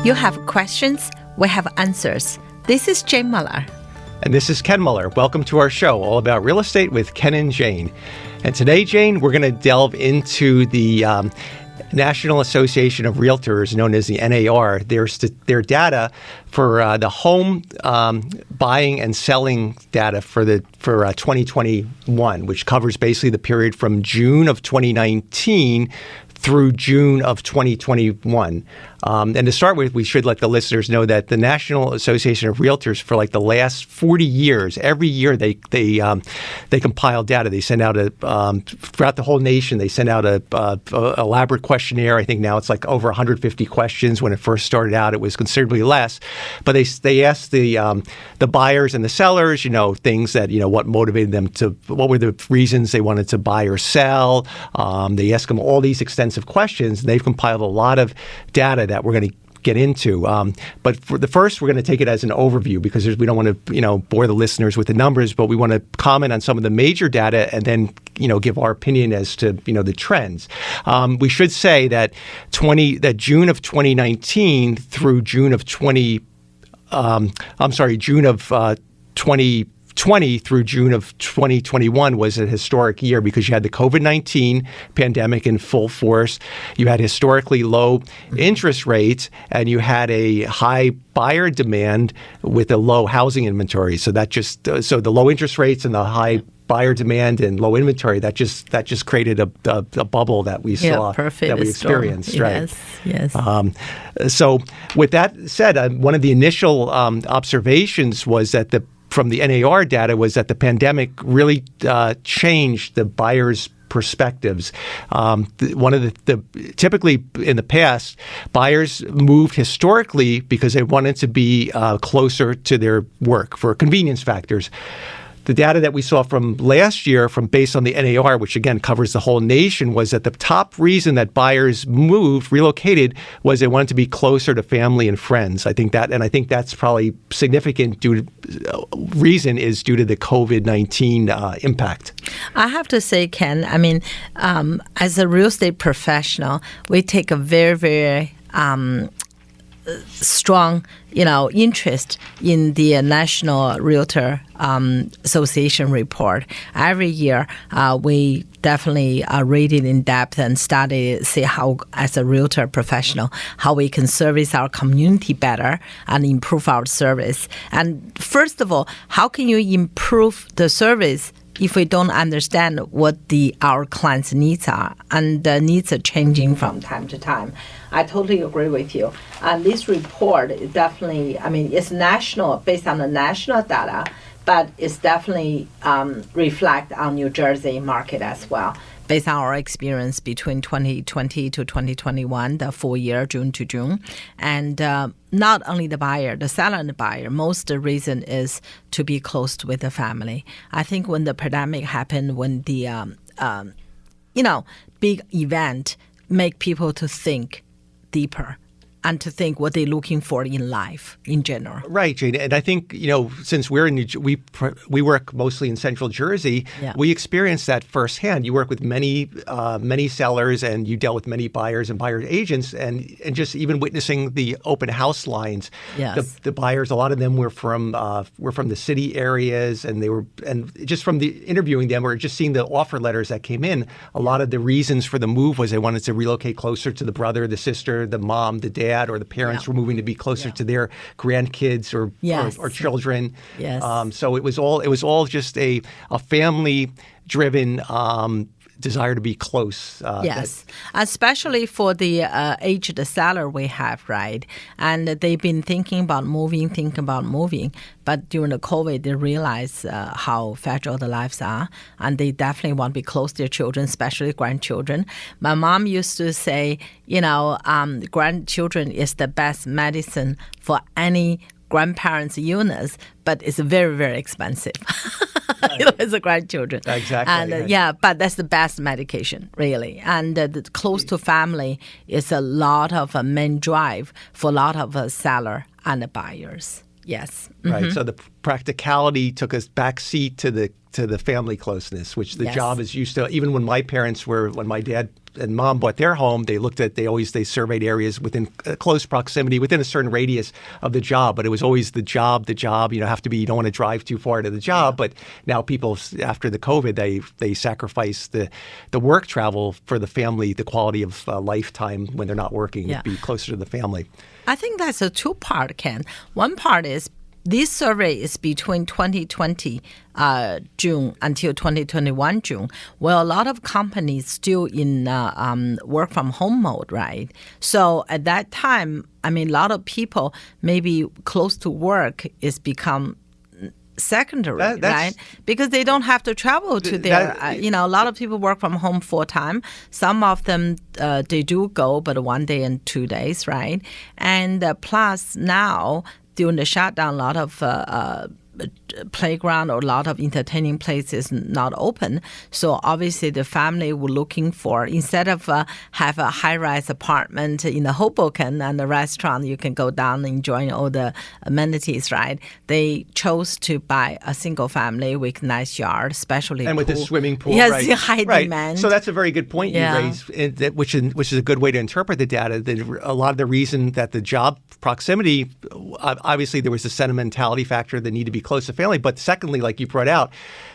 You have questions, we have answers. This is Jane Muller. And this is Ken Muller. Welcome to our show, all about real estate with Ken and Jane. And today, Jane, we're going to delve into the National Association of Realtors, known as the NAR. Their data for the home buying and selling data for 2021, which covers basically the period from June of 2019 through June of 2021. And to start with, we should let the listeners know that the National Association of Realtors, for like the last 40 years, every year they compile data. They send out throughout the whole nation. They send out a elaborate questionnaire. I think now it's like over 150 questions. When it first started out, it was considerably less. But they asked the buyers and the sellers, things that what motivated them what were the reasons they wanted to buy or sell. They asked them all these extensive questions. And they've compiled a lot of data that we're going to get into. But for the first, we're going to take it as an overview because we don't want to, bore the listeners with the numbers, but we want to comment on some of the major data and then, give our opinion as to, the trends. We should say that June of 2019 through June of 2020 through June of 2021 was a historic year because you had the COVID-19 pandemic in full force. You had historically low interest rates, and you had a high buyer demand with a low housing inventory. So the low interest rates and the high buyer demand and low inventory, that just created a bubble that we saw, that we experienced, right? Yes. So with that said, one of the initial observations was that from the NAR data was that the pandemic really changed the buyers' perspectives. Typically in the past, buyers moved historically because they wanted to be closer to their work for convenience factors. The data that we saw from last year, based on the NAR, which again covers the whole nation, was that the top reason that buyers relocated, was they wanted to be closer to family and friends. I think that's probably significant. Reason is due to the COVID-19 impact. I have to say, Ken, as a real estate professional, we take a very, very strong, interest in the National Realtor Association report. Every year, we definitely read it in depth and see how, as a realtor professional, how we can service our community better and improve our service. And first of all, how can you improve the service if we don't understand what our clients' needs are, and the needs are changing from time to time? I totally agree with you. And this report is definitely, it's national, based on the national data, but it's definitely reflect on New Jersey market as well, based on our experience between 2020 to 2021, the full year, June to June. And not only the buyer, the seller and the buyer, most the reason is to be close with the family. I think when the pandemic happened, when the, big event make people to think deeper and to think what they're looking for in life in general. Right, Jane. And I think, since we're we work mostly in Central Jersey, we experience that firsthand. You work with many sellers, and you dealt with many buyers and buyer agents, and just even witnessing the open house lines. Yes. The buyers, a lot of them were from the city areas, and just from the interviewing them or just seeing the offer letters that came in, a lot of the reasons for the move was they wanted to relocate closer to the brother, the sister, the mom, the dad, or the parents were moving to be closer to their grandkids or children. Yes. So it was all just a family-driven desire to be close. Yes, especially for the aged seller we have, right? And they've been thinking about moving. But during the COVID, they realize how fragile the lives are. And they definitely want to be close to their children, especially grandchildren. My mom used to say, grandchildren is the best medicine for any grandparents' illness, but it's very, very expensive. As a grandchildren. Exactly. And but that's the best medication, really. And the close to family is a lot of a main drive for a lot of seller and buyers. Yes. Right. So the practicality took a back seat to the family closeness, which the job is used to. Even when my dad and mom bought their home, they surveyed areas within close proximity, within a certain radius of the job. But it was always the job, you don't want to drive too far to the job. But now people, after the COVID, they sacrifice the work travel for the family, the quality of lifetime when they're not working, to be closer to the family. I think that's a two-part, Ken. One part is this survey is between 2020 June until 2021 June. Well, a lot of companies still in work from home mode, right? So at that time, a lot of people maybe close to work is become secondary, right? Because they don't have to travel to their, a lot of people work from home full time. Some of them, they do go, but 1 day and 2 days, right? And plus now, during the shutdown, a lot of playground or a lot of entertaining places not open. So obviously the family were looking for, instead of have a high-rise apartment in the Hoboken and the restaurant, you can go down and enjoy all the amenities, right? They chose to buy a single family with nice yard, especially and with the swimming pool. Yes, right. High demand. So that's a very good point you raised, which is a good way to interpret the data. A lot of the reason that the job proximity, obviously there was a sentimentality factor that needed to be close to family. But secondly, like you brought out,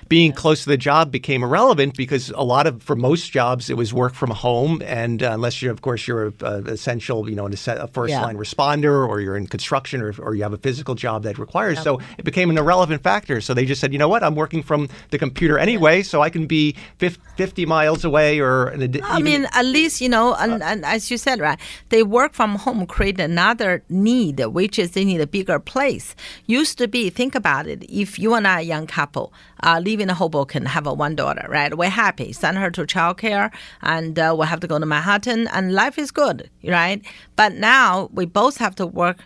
being close to the job became irrelevant because for most jobs, it was work from home. And unless you're essential, a first-line responder, or you're in construction, or you have a physical job that requires. So it became an irrelevant factor. So they just said, you know what, I'm working from the computer anyway, so I can be 50 miles away or... at least, and as you said, right, they work from home create another need, which is they need a bigger place. Used to be, think about it, if you and I, a young couple, live in Hoboken, have one daughter, right? We're happy. Send her to childcare, and we'll have to go to Manhattan, and life is good, right? But now we both have to work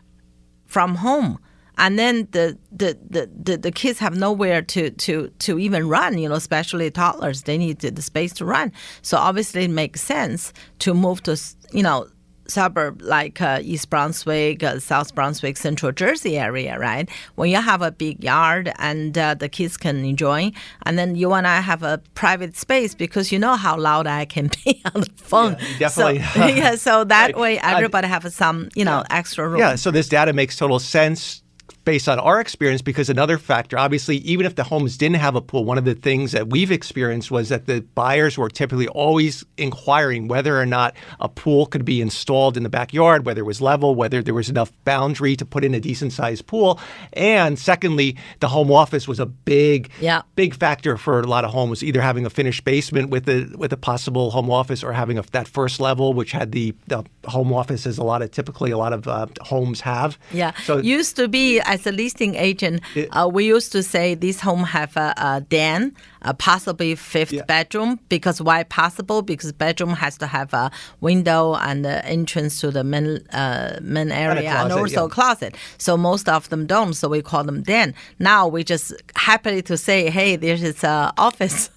from home. And then the kids have nowhere to even run, especially toddlers. They need the space to run. So obviously it makes sense to move to, suburb like East Brunswick, South Brunswick, Central Jersey area, right? When you have a big yard and the kids can enjoy, and then you and I have a private space because you know how loud I can be on the phone. Yeah, definitely. So that way everybody have some, extra room. Yeah, so this data makes total sense based on our experience, because another factor, obviously, even if the homes didn't have a pool, one of the things that we've experienced was that the buyers were typically always inquiring whether or not a pool could be installed in the backyard, whether it was level, whether there was enough boundary to put in a decent-sized pool. And secondly, the home office was a big factor for a lot of homes, either having a finished basement with a possible home office, or having that first level, which had the home office, as a lot of homes have. Yeah, so used to be, as a listing agent, we used to say this home have a den, possibly fifth bedroom. Because why possible? Because bedroom has to have a window and the entrance to the main area, and also a closet. So most of them don't. So we call them den. Now we just happily to say, hey, this is a office,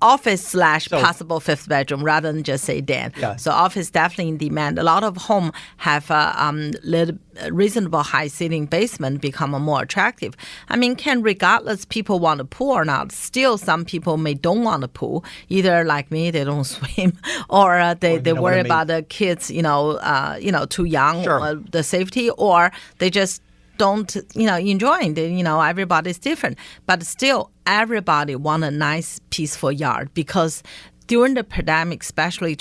office / possible fifth bedroom, rather than just say den. Yeah. So office definitely in demand. A lot of home have reasonable high ceiling basement become more attractive. Ken, regardless people want a pool or not, still some people don't want a pool. Either like me, they don't swim, or they worry about the kids, too young, the safety, or they just don't, enjoy it. Everybody's different. But still, everybody want a nice, peaceful yard, because during the pandemic, especially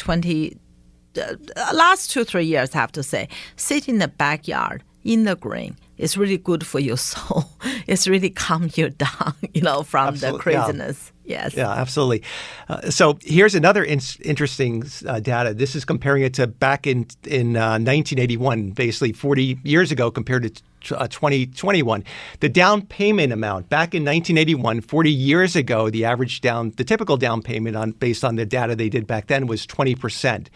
last 2-3 years, I have to say, sit in the backyard, in the green, it's really good for your soul. It's really calm you down, from the craziness. Yeah. Yes. Yeah, absolutely. So here's another interesting data. This is comparing it to back in 1981, basically 40 years ago, compared to 2021. The down payment amount back in 1981, 40 years ago, the typical down payment based on the data they did back then was 20%.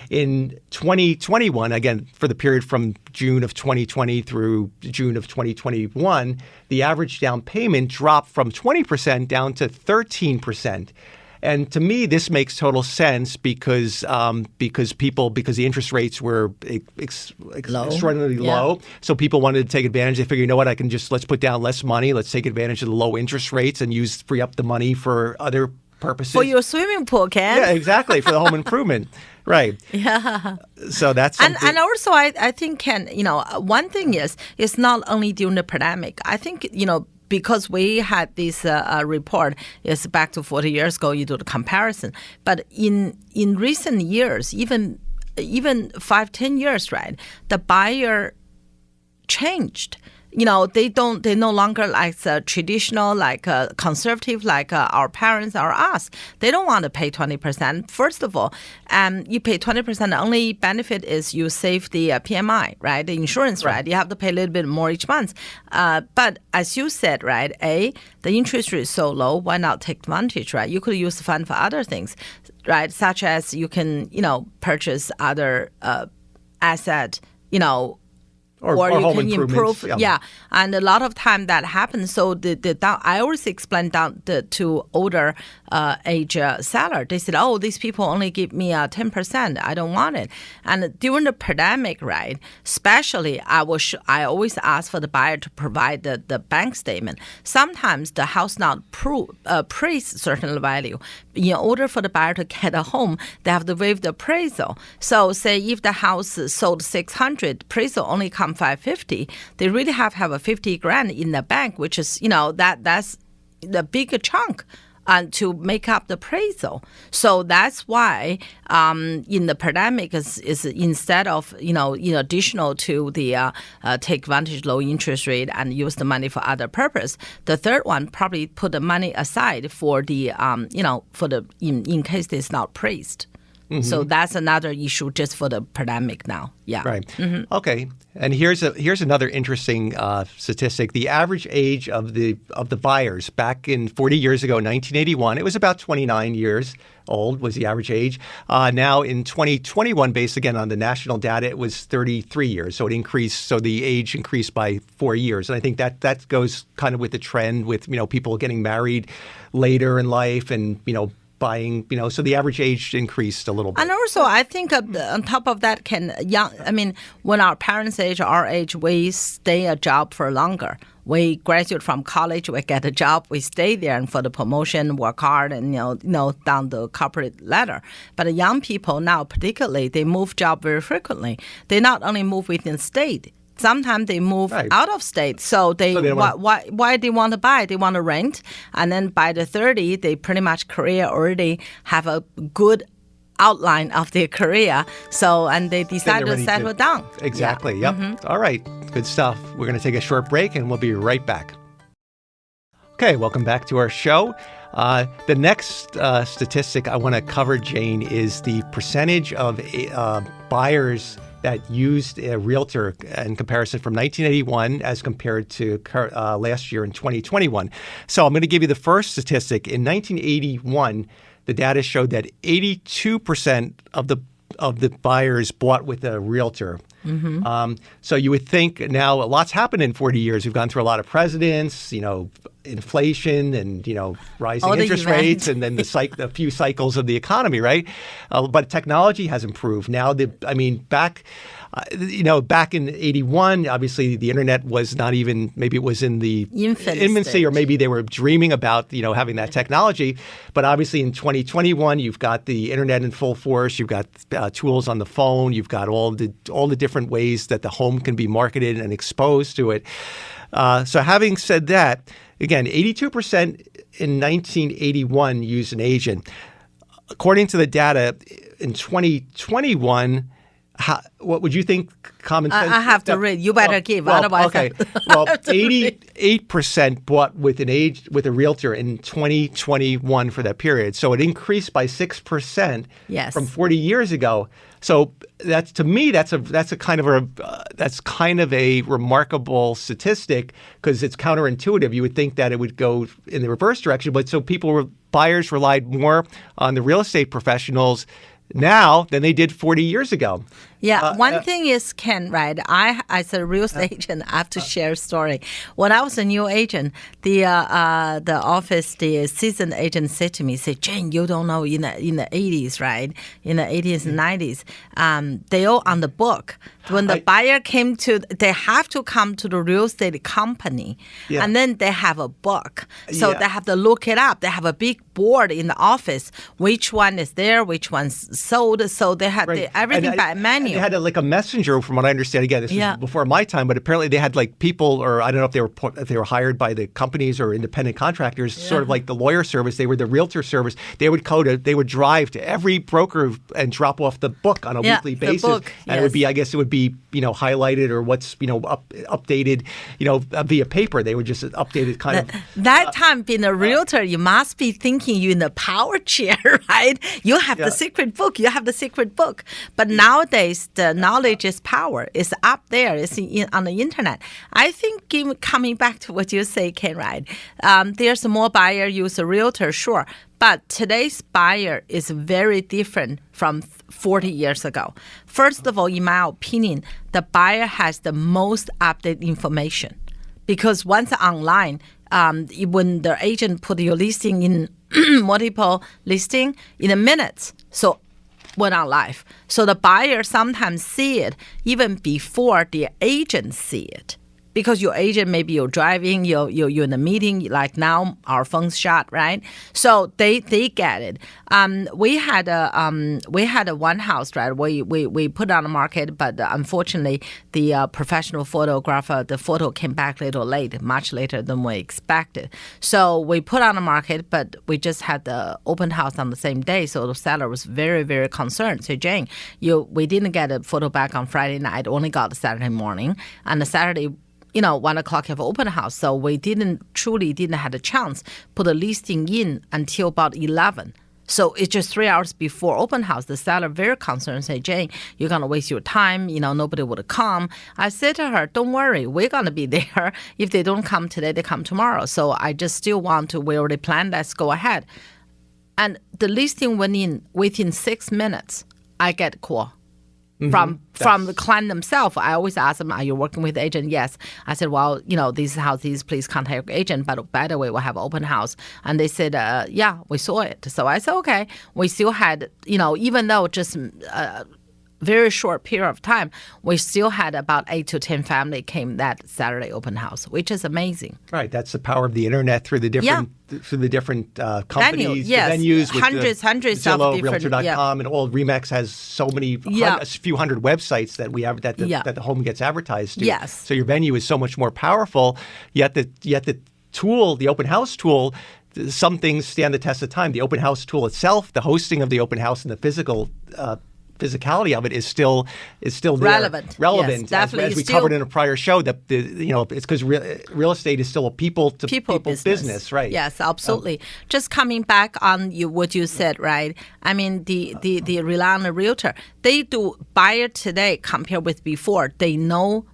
In 2021, again, for the period from June of 2020 through June of 2021, the average down payment dropped from 20% down to 13%. And to me, this makes total sense because the interest rates were extraordinarily low. So people wanted to take advantage. They figured, you know what, let's put down less money. Let's take advantage of the low interest rates and free up the money for other purposes. For your swimming pool, Ken. Yeah, exactly. For the home improvement. Right. Yeah. So that's something. And also, I think, Ken, one thing is, it's not only during the pandemic. I think, because we had this report, it's back to 40 years ago, you do the comparison. But in recent years, even 5-10 years, right, the buyer changed. They no longer like the traditional, like conservative, like our parents or us. They don't want to pay 20%. First of all, you pay 20%. The only benefit is you save the PMI, right? The insurance, right? You have to pay a little bit more each month. But as you said, right, the interest rate is so low, why not take advantage, right? You could use the fund for other things, right? Such as you can, purchase other asset, or you home can improve, yeah. And a lot of time that happens. So I always explain to older age seller. They said, "Oh, these people only give me 10%. I don't want it." And during the pandemic, right, especially I always ask for the buyer to provide the bank statement. Sometimes the house not appraised certain value. In order for the buyer to get a home, they have to waive the appraisal. So say if the house sold 600, appraisal only come 550, they really have a 50 grand in the bank, which is, that's the bigger chunk and to make up the appraisal. So that's why in the pandemic is instead of, in additional to the take advantage low interest rate and use the money for other purpose, the third one probably put the money aside for the, in case it's not appraised. Mm-hmm. So that's another issue just for the pandemic now. Yeah. Right. Mm-hmm. Okay. And here's another interesting statistic. The average age of the buyers back in 40 years ago, 1981, it was about 29 years old was the average age. Now in 2021, based again on the national data, it was 33 years. So it increased. So the age increased by 4 years. And I think that goes kind of with the trend with people getting married later in life and buying, so the average age increased a little bit. And also, I think on top of that, when our parents' age, our age, we stay a job for longer. We graduate from college, we get a job, we stay there and for the promotion, work hard, and down the corporate ladder. But the young people now, particularly, they move job very frequently. They not only move within state. Sometimes they move out of state. So why they want to buy? They want to rent. And then by the 30, they pretty much career already have a good outline of their career. So, and they decide to settle down. Exactly. Yeah. Yep. Mm-hmm. All right. Good stuff. We're going to take a short break and we'll be right back. Okay. Welcome back to our show. The next statistic I want to cover, Jane, is the percentage of buyers that used a realtor in comparison from 1981 as compared to last year in 2021. So I'm going to give you the first statistic. In 1981, the data showed that 82% of the buyers bought with a realtor. Mm-hmm. So you would think now a lot's happened in 40 years. We've gone through a lot of presidents, inflation and, rising interest rates and then the few cycles of the economy, right? But technology has improved. Now, back in 81, obviously the internet was not even, maybe it was in the infancy or maybe they were dreaming about, having that technology. But obviously in 2021, you've got the internet in full force. You've got tools on the phone. You've got all the different ways that the home can be marketed and exposed to it. So having said that, again, 82% in 1981 used an agent. According to the data in 2021, what would you think common sense? I have to read. You better give. Otherwise, okay. Well, 88% bought with a realtor in 2021 for that period. So it increased by 6% from 40 years ago. So that's kind of a remarkable statistic because it's counterintuitive. You would think that it would go in the reverse direction, but so buyers relied more on the real estate professionals now than they did 40 years ago. Yeah, one thing is, Ken, right? I, as a real estate agent, I have to share a story. When I was a new agent, the office, the seasoned agent said to me, Jane, you don't know, in the 80s, right? In the 80s and 90s, they all on the book. When the buyer came they have to come to the real estate company, and then they have a book. So they have to look it up. They have a big board in the office, which one is there, which one's sold. So they had everything by manual. They had a messenger, from what I understand. Again, this was before my time, but apparently they had like people, or I don't know if they were hired by the companies or independent contractors, sort of like the lawyer service. They were the realtor service. They would drive to every broker and drop off the book on a weekly basis, book, and it would be, I guess, it would be highlighted or what's updated via paper. They would just update it kind of. That time being a realtor, you must be thinking you're in the power chair, right? You have the secret book. You have the secret book. But nowadays, the knowledge is power. It's up there. It's on the internet. I think coming back to what you say, Ken, right? There's more buyer use a realtor, sure. But today's buyer is very different from 40 years ago. First of all, in my opinion, the buyer has the most updated information. Because once online, when the agent put your listing in multiple listing in a minute, so went on live. So the buyer sometimes see it even before the agent see it. Because your agent, maybe you're driving, you're in a meeting, like now our phone's shut, right? So they get it. We had a one house, right? We put on the market, but unfortunately the professional photographer, the photo came back a little late, much later than we expected. So we put on the market, but we just had the open house on the same day. So the seller was very, very concerned. So Jane, we didn't get a photo back on Friday night, only got the Saturday morning, and the Saturday 1 o'clock have open house. So we didn't have a chance put a listing in until about 11. So it's just 3 hours before open house. The seller very concerned, say, Jane, you're going to waste your time. Nobody would come. I said to her, don't worry, we're going to be there. If they don't come today, they come tomorrow. So I just still want to, we already planned, let's go ahead. And the listing went in within 6 minutes. I get a call. From the client themselves. I always ask them, are you working with the agent? Yes. I said, well, this is how these, please contact your agent. But by the way, we'll have an open house. And they said, yeah, we saw it. So I said, okay. We still had, even though just very short period of time, we still had about 8 to 10 family came that Saturday open house, which is amazing. Right. That's the power of the internet through the different companies, venues, hundreds Zillow, of different. Realtor.com, and all. Remax has so many, a few hundred websites that we have that the home gets advertised to. Yes. So your venue is so much more powerful. Yet the tool, the open house tool, some things stand the test of time. The open house tool itself, the hosting of the open house, and the physicality of it is still there. Relevant. Yes, definitely. As we covered in a prior show, that it's because real estate is still a people business, right? Yes, absolutely. Just coming back on what you said, right? I mean, the rely on the realtor. They do buyer today compared with before. They know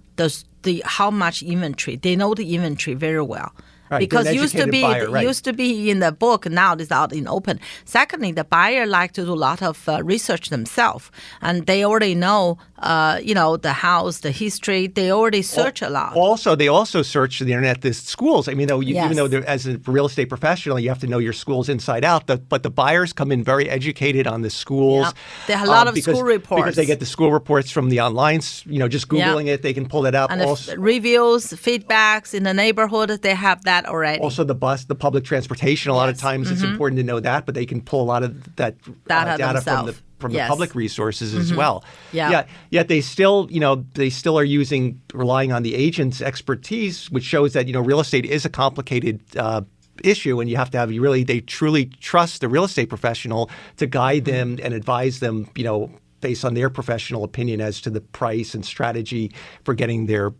how much inventory. They know the inventory very well. Right, because used to be in the book, now it's out in open. Secondly, the buyer like to do a lot of research themselves, and they already know, the house, the history. They already search a lot. They also search the internet. The schools. I mean, even though as a real estate professional, you have to know your schools inside out. But the buyers come in very educated on the schools. Yeah. They have a lot of school reports because they get the school reports from the online. Just googling it, they can pull that up. And the reviews, feedbacks in the neighborhood, they have that already. Also, the public transportation. A lot of times, it's important to know that, but they can pull a lot of that data from the public resources as well. Yeah. Yet they still, are relying on the agent's expertise, which shows that real estate is a complicated issue, and you have to have they truly trust the real estate professional to guide them and advise them, based on their professional opinion as to the price and strategy for getting their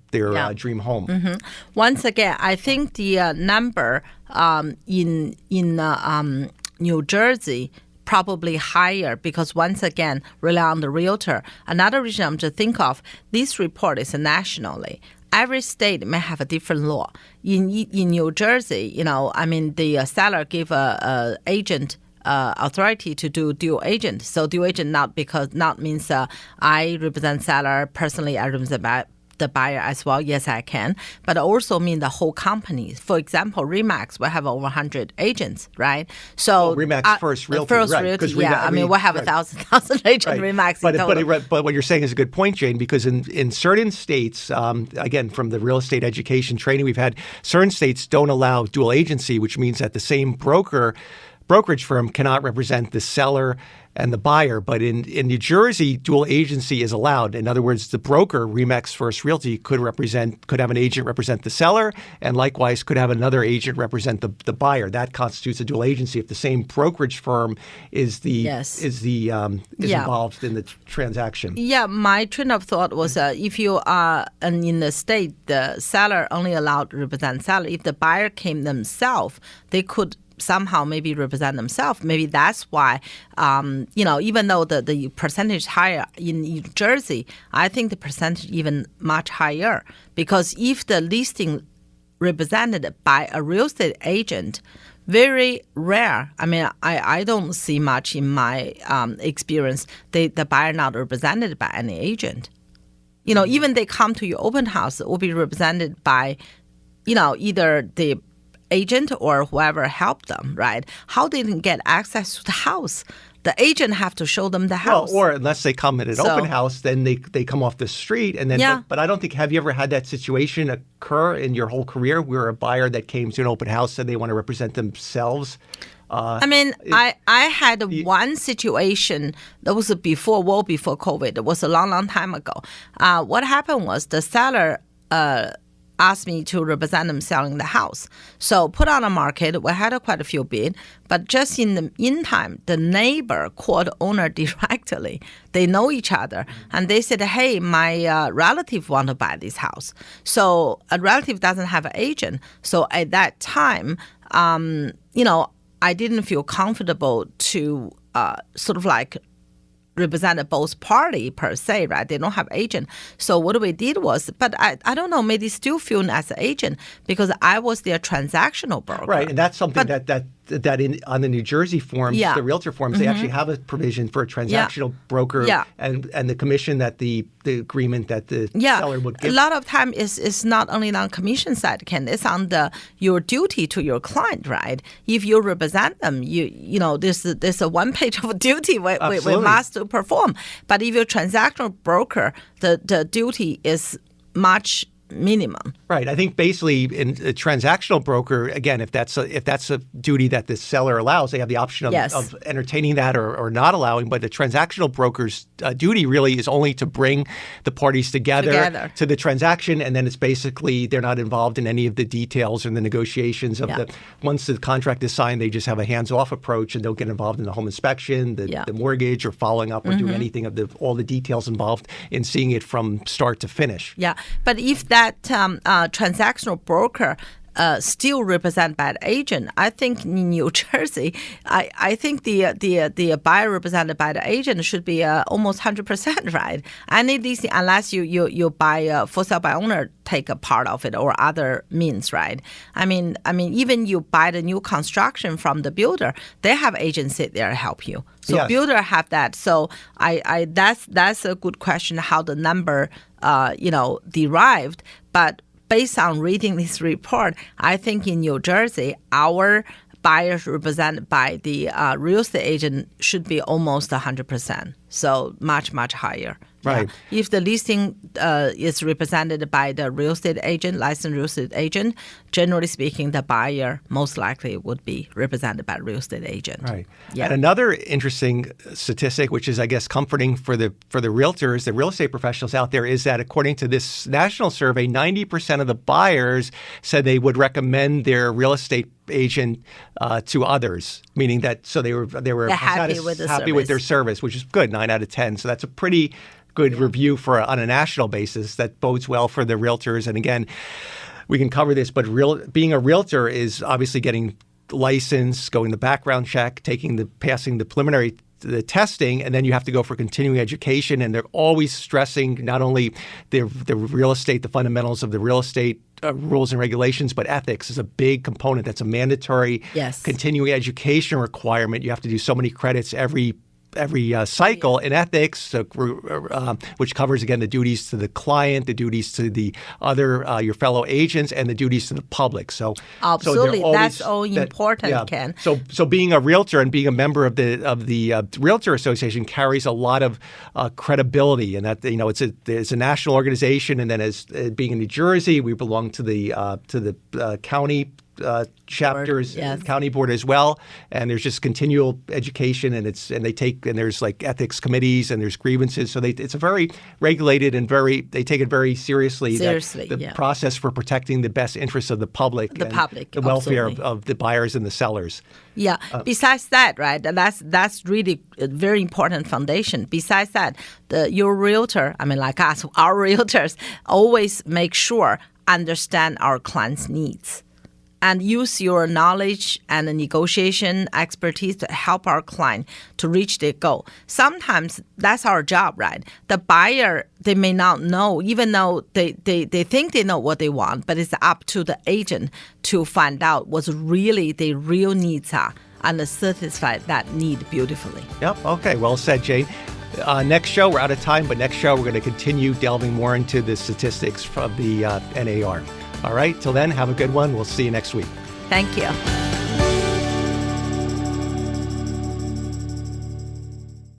dream home. Mm-hmm. Once again, I think the number in New Jersey probably higher because once again rely on the realtor. Another reason I'm to think of, this report is nationally. Every state may have a different law. In New Jersey, the seller give a agent authority to do dual agent. So dual agent not means I represent seller personally, I represent the buyer as well. Yes, I can. But also mean the whole company. For example, RE/MAX, we have over 100 agents, right? So RE/MAX First Realty, First right? Realty, yeah. I mean, we have 1,000 agents right. RE/MAX in total. But what you're saying is a good point, Jane, because in certain states, again, from the real estate education training we've had, certain states don't allow dual agency, which means that the same brokerage firm cannot represent the seller and the buyer. But in New Jersey, dual agency is allowed. In other words, the broker, RE/MAX First Realty, could have an agent represent the seller, and likewise could have another agent represent the buyer. That constitutes a dual agency if the same brokerage firm is involved in the transaction. Yeah, my train of thought was if you are in the state, the seller only allowed to represent seller. If the buyer came themselves, they could somehow maybe represent themselves. Maybe that's why, even though the percentage is higher in New Jersey, I think the percentage even much higher. Because if the listing represented by a real estate agent, very rare. I mean, I don't see much in my experience, the buyer not represented by any agent. Even they come to your open house, it will be represented by, either the agent or whoever helped them, right? How they didn't get access to the house? The agent have to show them the house. Well, or unless they come at an open house, then they come off the street. And then, but I don't think, have you ever had that situation occur in your whole career where a buyer that came to an open house said they want to represent themselves? I had one situation that was before COVID. It was a long time ago. What happened was the seller asked me to represent them selling the house. So put on the market, we had quite a few bid, but just in the meantime, the neighbor called owner directly. They know each other. And they said, hey, my relative want to buy this house. So a relative doesn't have an agent. So at that time, I didn't feel comfortable to sort of like represented both party per se, right? They don't have agent. So what we did was, but I don't know, maybe still feel as an agent because I was their transactional broker. Right, and that's something that on the New Jersey forms, the realtor forms, they actually have a provision for a transactional broker and the commission that the agreement that the seller would give. A lot of time is not only on commission side, Ken, it's on your duty to your client, right? If you represent them, there's a one page of duty we must perform. But if you're a transactional broker, the duty is much minimum. Right. I think basically in a transactional broker, again, if that's a duty that the seller allows, they have the option of entertaining that or not allowing. But the transactional broker's duty really is only to bring the parties together to the transaction, and then it's basically they're not involved in any of the details and the negotiations of once the contract is signed, they just have a hands-off approach and don't get involved in the home inspection, the mortgage, or following up or doing anything of all the details involved in seeing it from start to finish. Yeah, but if that transactional broker still represented by the agent, I think in New Jersey, I think the buyer represented by the agent should be almost 100%, right? Any leasing, unless you buy for sale by owner, take a part of it or other means, right? I mean, even you buy the new construction from the builder, they have agents sit there to help you. So builder have that. So that's a good question how the number derived, but based on reading this report, I think in New Jersey, our buyers represented by the real estate agent should be almost 100%. So much, much higher. Right. Yeah. If the listing is represented by the real estate agent, licensed real estate agent, generally speaking, the buyer most likely would be represented by a real estate agent. Right. Yeah. And another interesting statistic, which is, I guess, comforting for the realtors, the real estate professionals out there, is that according to this national survey, 90% of the buyers said they would recommend their real estate agent to others, meaning that they were happy with their service, which is good, 9 out of 10. So that's a pretty good review on a national basis that bodes well for the realtors. And again, we can cover this, but being a realtor is obviously getting licensed, going the background check, passing the preliminary the testing, and then you have to go for continuing education. And they're always stressing not only the real estate, the fundamentals of the real estate rules and regulations, but ethics is a big component. That's a mandatory continuing education requirement. You have to do so many credits every cycle in ethics, which covers, again, the duties to the client, the duties to the other, your fellow agents, and the duties to the public. So absolutely, that's all important, Ken. So being a realtor and being a member of the Realtor Association carries a lot of credibility, and that it's a national organization, and then as being in New Jersey, we belong to the county chapters, county board as well, and there's just continual education, and there's like ethics committees, and there's grievances. So it's a very regulated and they take it very seriously. The process for protecting the best interests of the public, the welfare of the buyers and the sellers. Yeah. Besides that, right? That's really a very important foundation. Besides that, your realtor, like us, our realtors always make sure understand our clients' needs. And use your knowledge and negotiation expertise to help our client to reach their goal. Sometimes that's our job, right? The buyer, they may not know, even though they think they know what they want, but it's up to the agent to find out what really their real needs are and satisfy that need beautifully. Yep. Okay. Well said, Jane. Next show, we're out of time, but next show we're going to continue delving more into the statistics of the NAR. All right, till then, have a good one. We'll see you next week. Thank you.